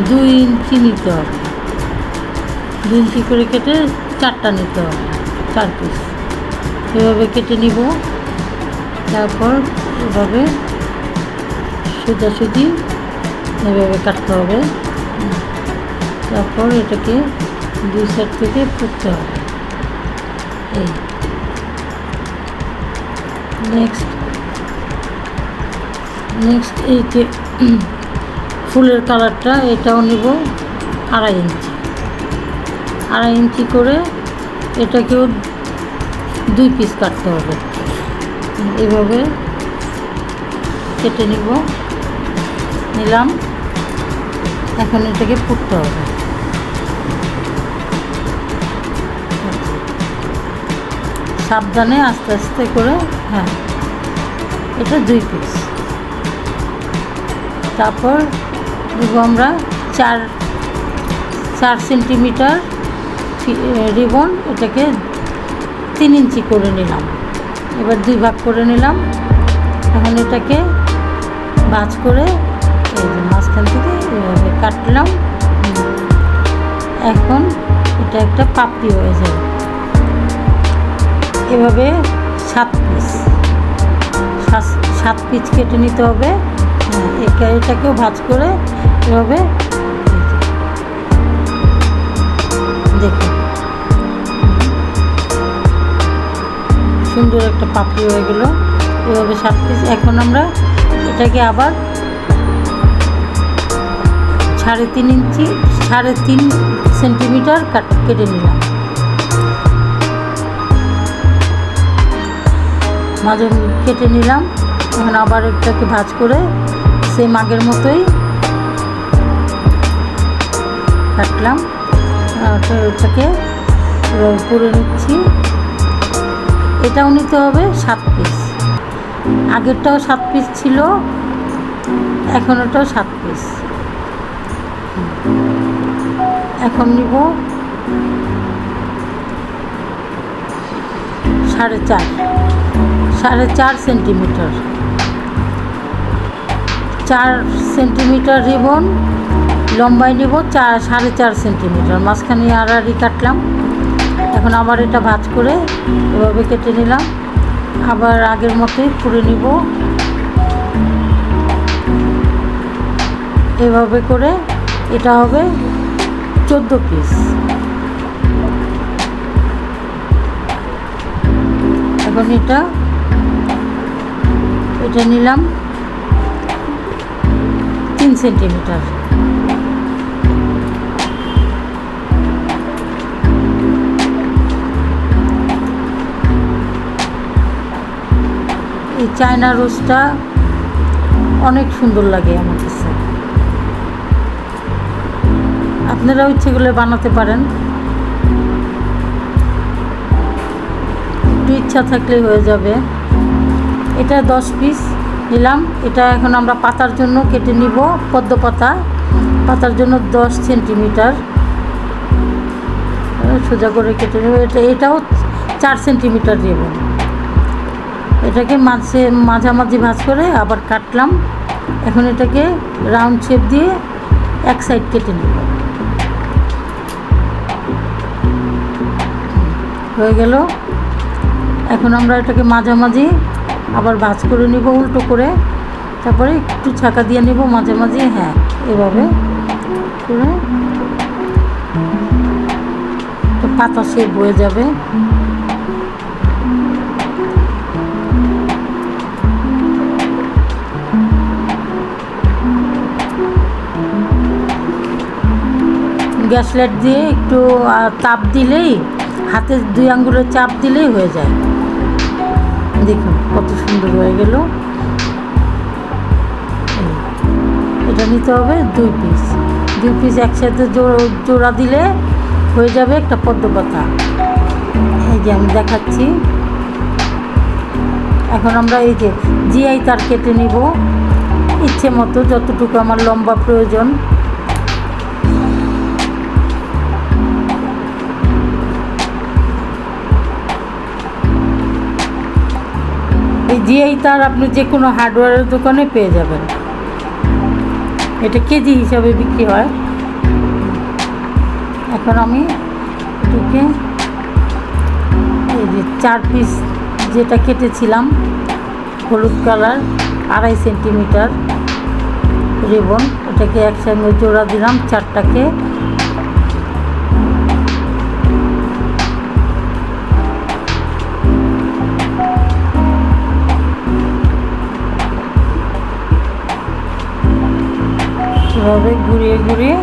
2 ইঞ্চি নিতে হবে, 2 ইঞ্চি করে কেটে 4টা নিতে হবে, 4 পিস এভাবে কেটে নিব। তারপর এভাবে সোজাসুজি এভাবে কাটতে হবে। তারপর এটাকে 2 সাইড থেকে পুড়তে হবে। এই নেক্সট এই যে ফুলের কালারটা, এটাও নিব 2.5 ইঞ্চি, 2.5 ইঞ্চি করে এটাকেও 2 পিস কাটতে হবে। এভাবে কেটে নিলাম। এখন এটাকে পুড়তে হবে। সাবধানে আস্তে আস্তে করে, হ্যাঁ এটা 2 পিস। তারপর দেবো আমরা 4 সেন্টিমিটার রিবন, এটাকে 3 ইঞ্চি করে নিলাম। এবার 2 ভাগ করে নিলাম। এখন এটাকে ভাঁজ করে এই যে মাঝখান থেকে এভাবে কাটলাম। এখন এটা একটা পাপড়ি হয়ে যাবে। এভাবে 7 পিস কেটে নিতে হবে। এটাকেও ভাঁজ করে এভাবে দেখুন, সুন্দর একটা পাপড়ি হয়ে গেল। এভাবে 7 পিস। এখন আমরা এটাকে আবার 3.5 সেন্টিমিটার কেটে নিলাম। মাঝে কেটে নিলাম। এখন আবার এটাকে ভাঁজ করে সেম আগের মতোই কাটলাম। এটাকে পুড়ে নিচ্ছি। এটাও নিতে হবে 7 পিস। আগেরটাও 7 পিস ছিল, এখন ওটাও 7 পিস। এখন নিব 4.5 সেন্টিমিটার, 4 সেন্টিমিটার রিবন লম্বায় নিব 4.5 সেন্টিমিটার। মাঝখানে আড়াআড়ি কাটলাম। এখন আবার এটা ভাঁজ করে এভাবে কেটে নিলাম। আবার আগের মতোই পুড়ে নিব। এভাবে করে এটা হবে 14 পিস। এখন এটা নিলাম 3 সেন্টিমিটার। এই চায়না রোজটা অনেক সুন্দর লাগে আমার কাছে। আপনারাও ইচ্ছে করলে বানাতে পারেন, একটু ইচ্ছা থাকলেই হয়ে যাবে। এটা 10 পিস নিলাম। এটা এখন আমরা পাতার জন্য কেটে নিব। পদ্ম পাতার জন্য 10 সেন্টিমিটার সোজা করে কেটে নেব। এটাও 4 সেন্টিমিটার দেব। এটাকে মাঝামাঝি ভাঁজ করে আবার কাটলাম। এখন এটাকে রাউন্ড শেপ দিয়ে এক সাইড কেটে নেব। হয়ে গেল। এখন আমরা এটাকে মাঝামাঝি আবার ভাঁজ করে নিব উল্টো করে। তারপরে একটু ছাকা দিয়ে নেব মাঝামাঝি, হ্যাঁ এভাবে করে পাতা শেপ হয়ে যাবে। গ্যাস লাইট দিয়ে একটু তাপ দিলেই, হাতে 2 আঙ্গুলের চাপ দিলেই হয়ে যায়। দেখুন কত সুন্দর হয়ে গেল। এটা নিতে হবে 2 পিস একসাথে জোড়া দিলে হয়ে যাবে একটা পদ্ম পাতা। এই যে আমি দেখাচ্ছি। এখন আমরা এই যে জিআই তার কেটে নিব ইচ্ছে মতো, যতটুকু আমার লম্বা প্রয়োজন। এই জিআই তার আপনি যে কোনো হার্ডওয়্যারের দোকানে পেয়ে যাবেন। এটা কেজি হিসাবে বিক্রি হয়। এখন আমি এটাকে এই যে 4 পিস যেটা কেটেছিলাম হলুদ কালার 2.5 সেন্টিমিটার রিবন, এটাকে একসঙ্গে জোড়া দিলাম 4টাকে। এভাবে ঘুরিয়ে ঘুরিয়ে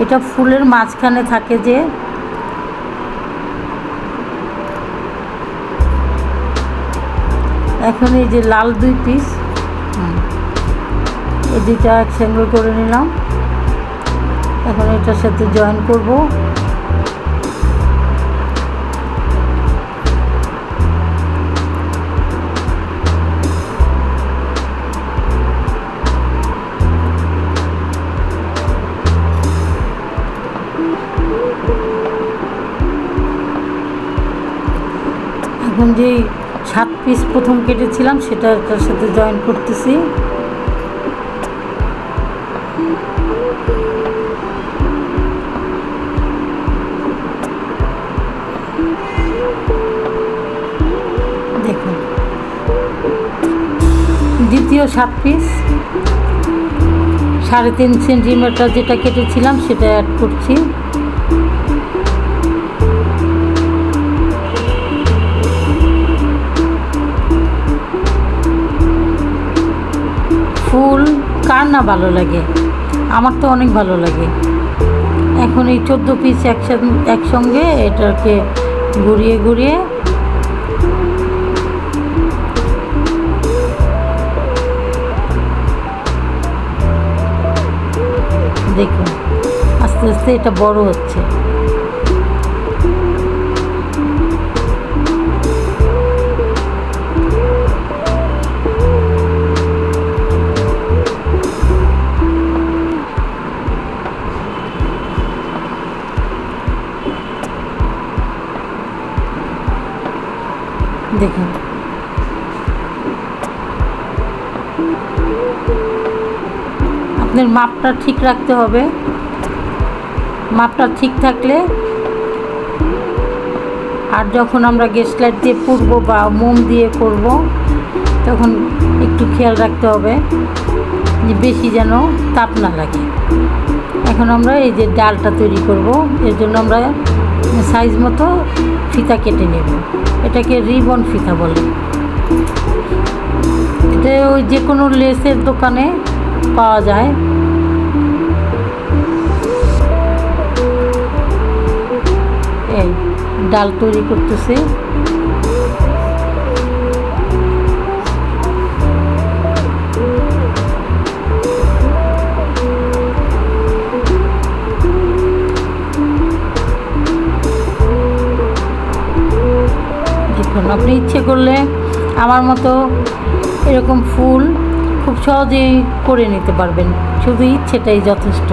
এটা ফুলের মাঝখানে থাকে যে, এখন এই যে লাল 2 পিস এই দুইটা একসঙ্গে করে নিলাম। এখন এটার সাথে জয়েন করব। এখন যে 7 পিস প্রথম কেটেছিলাম সেটা এটার সাথে জয়েন করতেছি। দেখুন দ্বিতীয় 7 পিস 3.5 সেন্টিমিটার যেটা কেটেছিলাম সেটা অ্যাড করছি। ফুল কার না ভালো লাগে, আমার তো অনেক ভালো লাগে। এখন এই 14 পিস একসঙ্গে এটাকে ঘুরিয়ে ঘুরিয়ে দেখুন আস্তে আস্তে এটা বড় হচ্ছে। দেখুন আপনার মাপটা ঠিক রাখতে হবে। মাপটা ঠিক থাকলে আর যখন আমরা গ্যাস লাইট দিয়ে পুড়বো বা মোম দিয়ে করব তখন একটু খেয়াল রাখতে হবে যে বেশি যেন তাপ না লাগে। এখন আমরা এই যে ডালটা তৈরি করব, এর জন্য আমরা সাইজ মতো ফিতা কেটে নেব। এটাকে রিবন ফিতা বলে। এটা ওই যে কোনো লেসের দোকানে পাওয়া যায়। এই ডাল তৈরি করতেছি। দেখুন আপনি ইচ্ছে করলে আমার মতো এরকম ফুল খুব সহজেই করে নিতে পারবেন, শুধু ইচ্ছেটাই যথেষ্ট।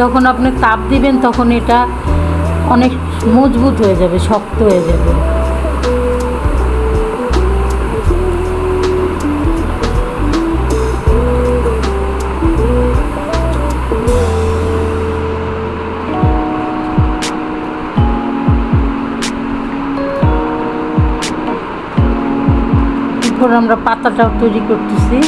যখন আপনি তাপ দিবেন তখন এটা অনেক মজবুত হয়ে যাবে, শক্ত হয়ে যাবে। এরপর আমরা পাতাটাও তৈরি করতেছি।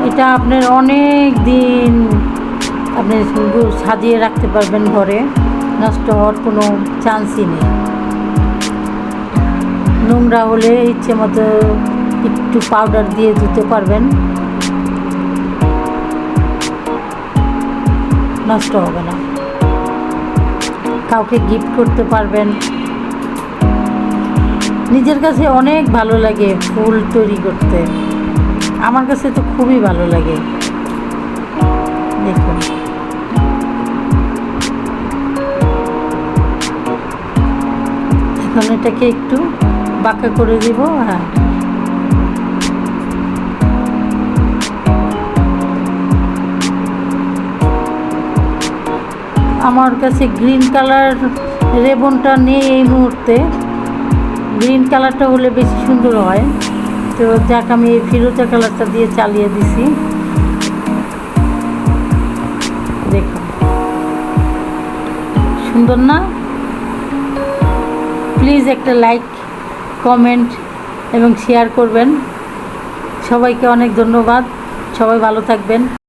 এটা আপনার অনেক দিন আপনি সাজিয়ে রাখতে পারবেন ঘরে, নষ্ট হওয়ার কোনো চান্সই নেই। নোংরা হলে ইচ্ছে মতো একটু পাউডার দিয়ে ধুতে পারবেন, নষ্ট হবে না। কাউকে গিফট করতে পারবেন। নিজের কাছে অনেক ভালো লাগে ফুল তৈরি করতে, আমার কাছে তো খুবই ভালো লাগে। দেখুন, এখন এটাকে একটু বাঁকা করে দিব। হ্যাঁ, আমার কাছে গ্রিন কালার রেবনটা নেই এই মুহূর্তে, গ্রিন কালারটা হলে বেশি সুন্দর হয়। তো যাক, আমি এই ফিরোজা কালারটা দিয়ে চালিয়ে দিছি। দেখুন, সুন্দর না? প্লিজ একটা লাইক, কমেন্ট এবং শেয়ার করবেন। সবাইকে অনেক ধন্যবাদ। সবাই ভালো থাকবেন।